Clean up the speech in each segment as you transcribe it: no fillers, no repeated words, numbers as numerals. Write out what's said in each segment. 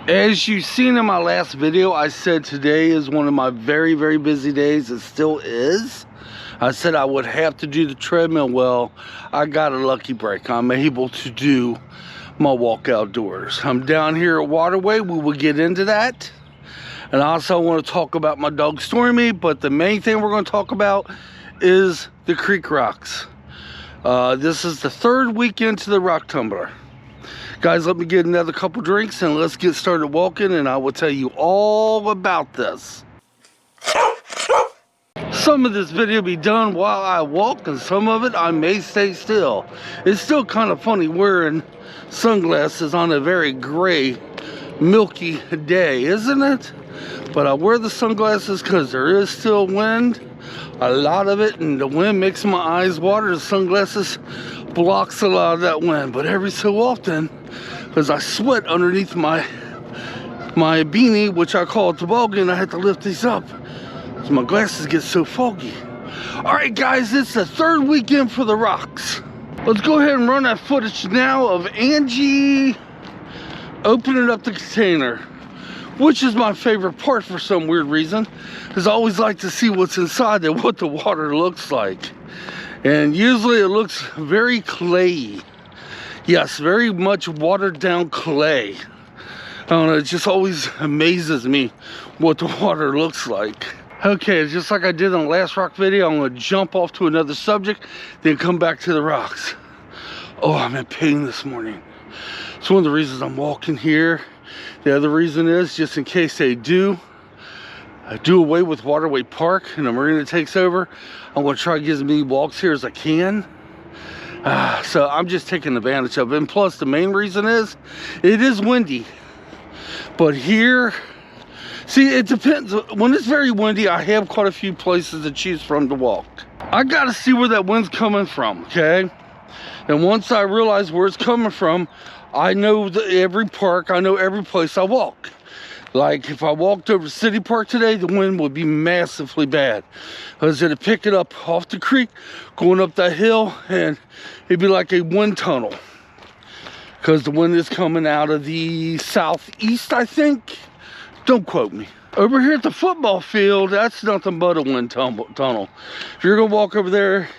As you've seen in my last video, I said today is one of my very, very busy days. It still is. I said I would have to do the treadmill. Well, I got a lucky break. I'm able to do my walk outdoors. I'm down here at Waterway. We will get into that. And I also want to talk about my dog Stormy, but the main thing we're going to talk about is the creek rocks. This is the third weekend to the rock tumbler. Guys, let me get another couple drinks and let's get started walking, and I will tell you all about this. Some of this video will be done while I walk, and some of it I may stay still. It's still kind of funny wearing sunglasses on a very gray, milky day, isn't it? But I wear the sunglasses because there is still wind, a lot of it, and the wind makes my eyes water. The sunglasses blocks a lot of that wind, but every so often, because I sweat underneath my beanie, which I call a toboggan, I have to lift these up so my glasses get so foggy. All right, guys, it's the third weekend for the rocks. Let's go ahead and run that footage now of Angie opening up the container, which is my favorite part for some weird reason, because I always like to see what's inside and what the water looks like. And usually it looks very clayey. Yes, very much watered down clay. I don't know, it just always amazes me what the water looks like. Okay, just like I did in the last rock video, I'm gonna jump off to another subject, then come back to the rocks. Oh, I'm in pain this morning. It's one of the reasons I'm walking here. The other reason is, just in case they do away with Waterway Park and the marina takes over, I'm going to try to get as many walks here as I can. So I'm just taking advantage of it. And plus, the main reason is, it is windy. But here, see, it depends. When it's very windy, I have quite a few places to choose from to walk. I got to see where that wind's coming from, okay? And once I realize where it's coming from, I know every park, I know every place I walk. Like if I walked over to City Park today, the wind would be massively bad. Because it'd pick it up off the creek, going up that hill, and it'd be like a wind tunnel. Because the wind is coming out of the southeast, I think. Don't quote me. Over here at the football field, that's nothing but a wind tunnel. If you're gonna walk over there,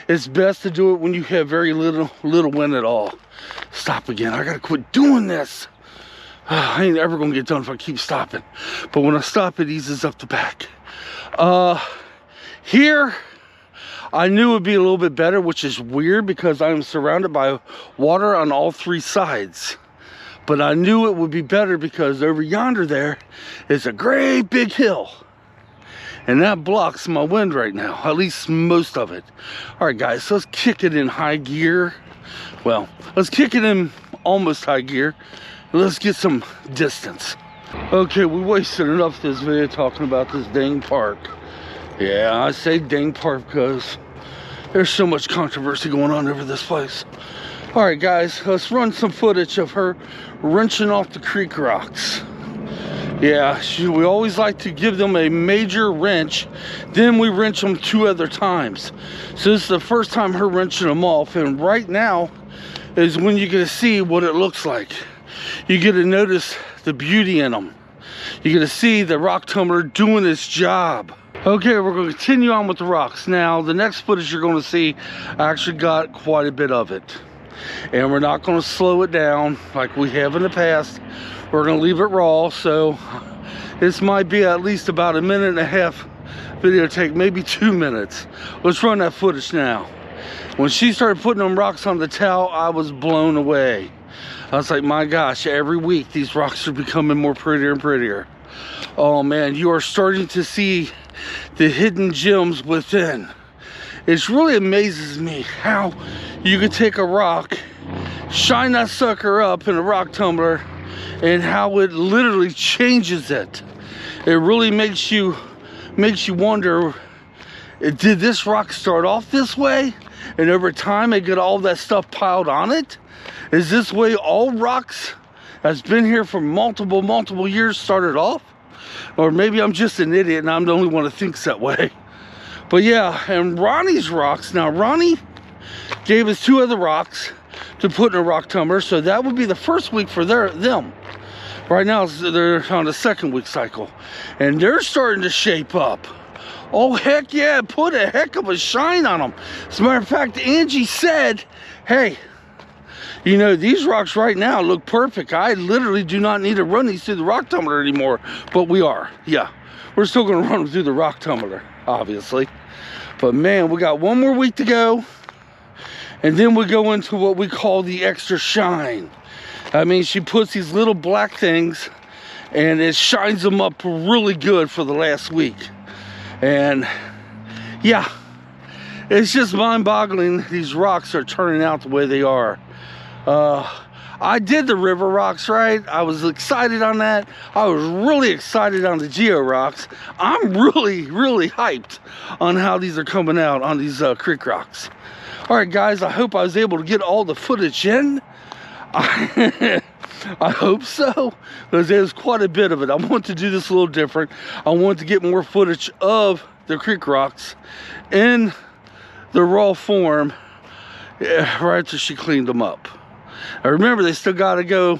it's best to do it when you have very little wind at all. Stop again, I gotta quit doing this. I ain't ever gonna get done if I keep stopping. But when I stop, it eases up the back. Here, I knew it would be a little bit better, which is weird because I'm surrounded by water on all three sides. But I knew it would be better because over yonder there is a great big hill. And that blocks my wind right now, at least most of it. All right, guys, so let's kick it in high gear. Well, let's kick it in almost high gear. Let's get some distance. Okay, we wasted enough of this video talking about this dang park. Yeah, I say dang park because there's so much controversy going on over this place. All right, guys, let's run some footage of her wrenching off the creek rocks. Yeah, we always like to give them a major wrench, then we wrench them 2 other times. So this is the first time her wrenching them off, and right now is when you get to see what it looks like. You get to notice the beauty in them. You get to see the rock tumbler doing its job. Okay, we're going to continue on with the rocks. Now, the next footage you're going to see, I actually got quite a bit of it. And we're not going to slow it down like we have in the past. We're going to leave it raw, so this might be at least about a 1.5 minute video take, maybe 2 minutes. Let's run that footage now. When she started putting them rocks on the towel, I was blown away. I was like, my gosh, every week these rocks are becoming more prettier and prettier. Oh man, you are starting to see the hidden gems within. It really amazes me how you could take a rock, shine that sucker up in a rock tumbler, and how it literally changes it. It really makes you wonder, did this rock start off this way? And over time it got all that stuff piled on it? Is this way all rocks that's been here for multiple years started off? Or maybe I'm just an idiot and I'm the only one that thinks that way. But yeah, and Ronnie's rocks. Now Ronnie gave us 2 other rocks to put in a rock tumbler, so that would be the first week for them. Right now, they're on the 2nd week cycle, and they're starting to shape up. Oh, heck yeah, put a heck of a shine on them. As a matter of fact, Angie said, hey, you know, these rocks right now look perfect. I literally do not need to run these through the rock tumbler anymore, but we are. Yeah, we're still gonna run them through the rock tumbler, obviously. But man, we got 1 more week to go, and then we go into what we call the extra shine. I mean, she puts these little black things, and it shines them up really good for the last week. And yeah, it's just mind-boggling these rocks are turning out the way they are. I did the river rocks, right? I was excited on that. I was really excited on the geo rocks. I'm really hyped on how these are coming out on these creek rocks. All right, guys, I hope I was able to get all the footage in. I hope so, because there's quite a bit of it. I want to do this a little different. I want to get more footage of the creek rocks in the raw form right after she cleaned them up. Now remember, they still got to go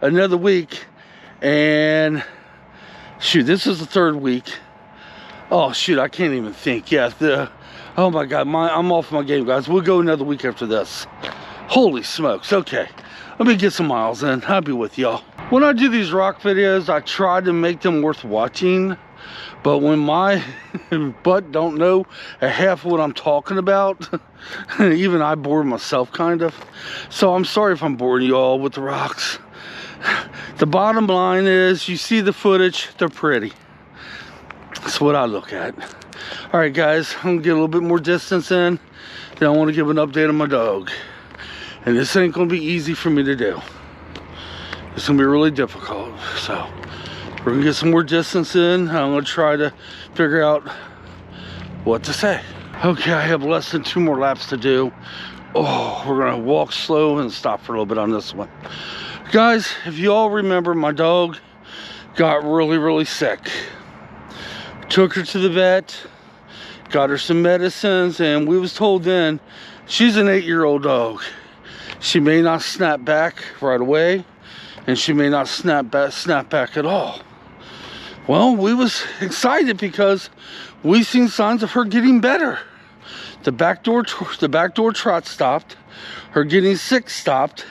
another week, and shoot, this is the 3rd week. Oh shoot, I can't even think. Yeah, oh my god, I'm off my game, guys. We'll go another week after this. Holy smokes. Okay, let me get some miles in. I'll be with y'all. When I do these rock videos, I try to make them worth watching, but when my butt don't know a half of what I'm talking about, even I bore myself kind of. So I'm sorry if I'm boring you all with the rocks. The bottom line is, you see the footage, they're pretty. That's what I look at. All right, guys, I'm gonna get a little bit more distance in. Then I want to give an update on my dog. And this ain't gonna be easy for me to do. It's gonna be really difficult. So we're gonna get some more distance in. I'm gonna try to figure out what to say. Okay, I have less than 2 more laps to do. Oh, we're gonna walk slow and stop for a little bit on this one. Guys, if you all remember, my dog got really sick. Took her to the vet, got her some medicines, and we was told then she's an 8-year-old dog. She may not snap back right away, and she may not snap back at all. Well, we was excited because we seen signs of her getting better. The backdoor trot stopped, her getting sick stopped,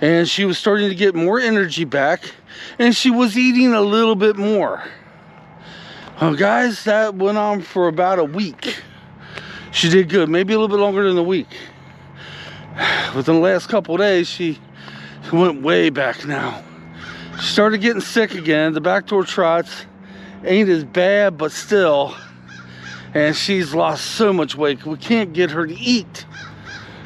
and she was starting to get more energy back, and she was eating a little bit more. Well, guys, that went on for about a week. She did good, maybe a little bit longer than a week. Within the last couple of days, she went way back now. She started getting sick again. The backdoor trots ain't as bad, but still. And she's lost so much weight. We can't get her to eat.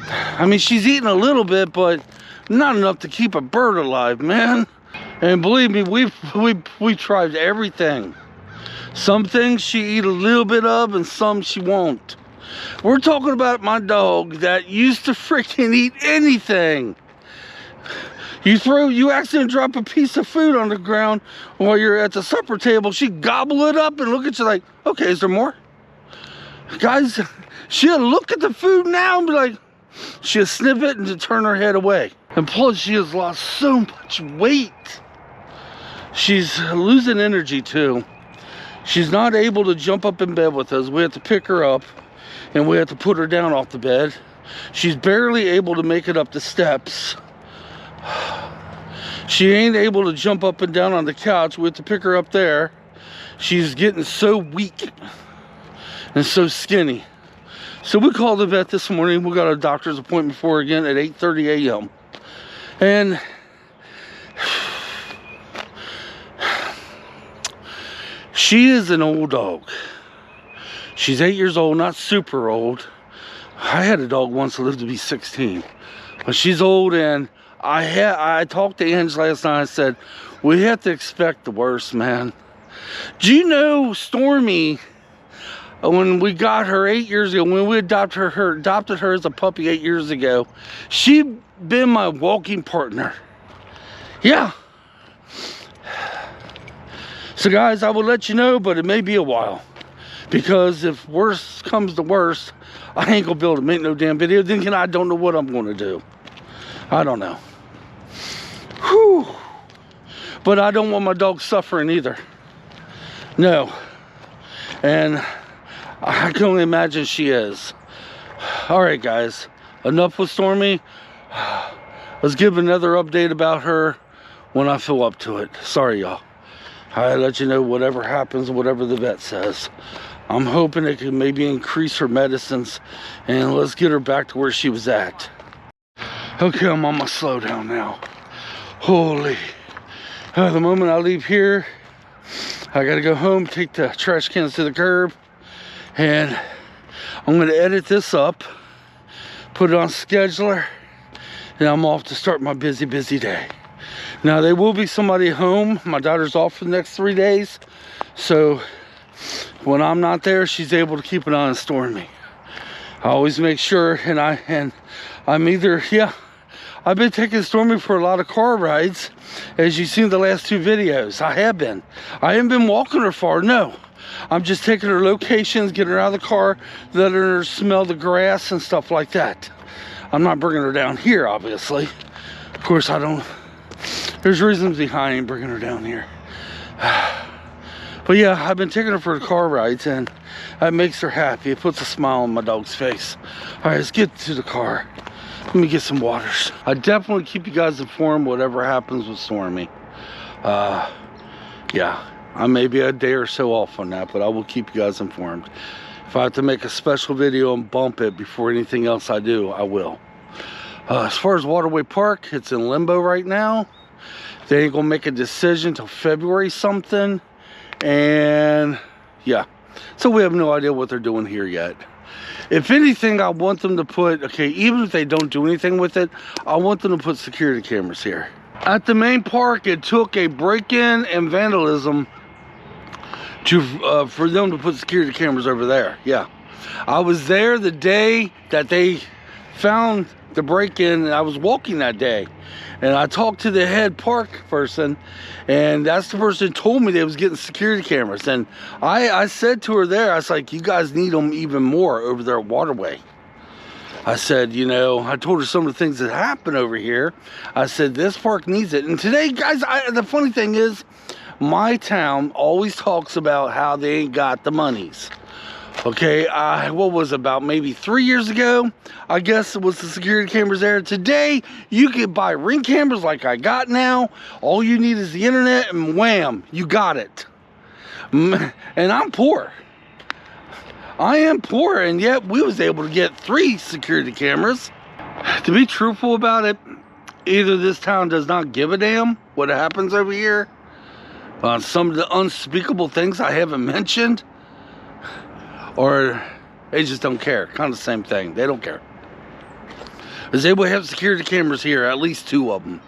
I mean, she's eating a little bit, but not enough to keep a bird alive, man. And believe me, we tried everything. Some things she eat a little bit of, and some she won't. We're talking about my dog that used to freaking eat anything. You accidentally drop a piece of food on the ground while you're at the supper table, she gobble it up and look at you like, okay, is there more? Guys, she'll look at the food now and be like, she'll sniff it and turn her head away. And plus, she has lost so much weight. She's losing energy too. She's not able to jump up in bed with us. We have to pick her up and we have to put her down off the bed. She's barely able to make it up the steps. She ain't able to jump up and down on the couch. We have to pick her up there. She's getting so weak and so skinny. So we called the vet this morning. We got a doctor's appointment for her again at 8:30 a.m. And she is an old dog. She's 8 years old, not super old. I had a dog once that lived to be 16. But she's old, and I talked to Angie last night. I said, we have to expect the worst, man. Do you know Stormy, when we got her 8 years ago, when we adopted her as a puppy 8 years ago, she'd been my walking partner. Yeah. So guys, I will let you know, but it may be a while. Because if worse comes to worst, I ain't gonna be able to make no damn video. Then I don't know what I'm gonna do. I don't know. Whew. But I don't want my dog suffering either. No. And I can only imagine she is. All right, guys. Enough with Stormy. Let's give another update about her when I feel up to it. Sorry, y'all. I let you know whatever happens, whatever the vet says. I'm hoping it can maybe increase her medicines and let's get her back to where she was at. Okay, I'm on my slow down now. Holy. The moment I leave here, I gotta go home, take the trash cans to the curb, and I'm gonna edit this up, put it on scheduler, and I'm off to start my busy day. Now, there will be somebody home. My daughter's off for the next 3 days, so when I'm not there, she's able to keep an eye on Stormy. I always make sure, and I'm either, yeah, I've been taking Stormy for a lot of car rides, as you've seen in the last 2 videos. I have been. I haven't been walking her far, no. I'm just taking her locations, getting her out of the car, letting her smell the grass and stuff like that. I'm not bringing her down here, obviously. Of course, I don't. There's reasons behind bringing her down here. But yeah, I've been taking her for the car rides, and that makes her happy. It puts a smile on my dog's face. All right, let's get to the car. Let me get some waters. I definitely keep you guys informed whatever happens with Stormy. Yeah, I may be a day or so off on that, but I will keep you guys informed. If I have to make a special video and bump it before anything else I do, I will. As far as Waterway Park, it's in limbo right now. They ain't gonna make a decision till February something. And yeah, so we have no idea what they're doing here yet. If anything, I want them to put, okay, even if they don't do anything with it, I want them to put security cameras here. At the main park, it took a break-in and vandalism for them to put security cameras over there. Yeah, I was there the day that they found the break-in, and I was walking that day, and I talked to the head park person, and that's the person who told me they was getting security cameras. And I said to her there, I was like, you guys need them even more over there at Waterway. I said, you know, I told her some of the things that happen over here. I said, this park needs it. And today, guys, the funny thing is, my town always talks about how they ain't got the monies. Okay, what was about maybe 3 years ago, I guess it was the security cameras there. Today, you can buy Ring cameras like I got now. All you need is the internet, and wham, you got it. And I'm poor. I am poor, and yet we was able to get 3 security cameras. To be truthful about it, either this town does not give a damn what happens over here, some of the unspeakable things I haven't mentioned, or they just don't care. Kind of the same thing. They don't care. Is able to have security cameras here, at least 2 of them.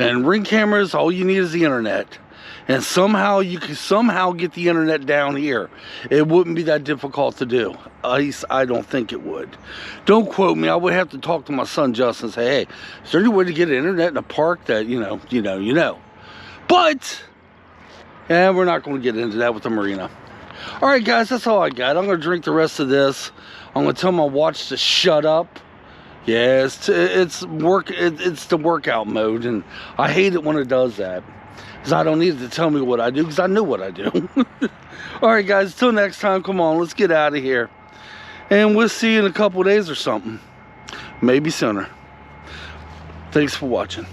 And Ring cameras, all you need is the internet. And somehow you can get the internet down here. It wouldn't be that difficult to do. At least I don't think it would. Don't quote me. I would have to talk to my son Justin and say, hey, is there any way to get internet in a park that, you know. But, yeah, we're not going to get into that with the marina. All right, guys, that's all I got. I'm going to drink the rest of this. I'm going to tell my watch to shut up. Yeah, it's the workout mode, and I hate it when it does that. Because I don't need it to tell me what I do, because I know what I do. All right, guys, till next time, come on, let's get out of here. And we'll see you in a couple of days or something. Maybe sooner. Thanks for watching.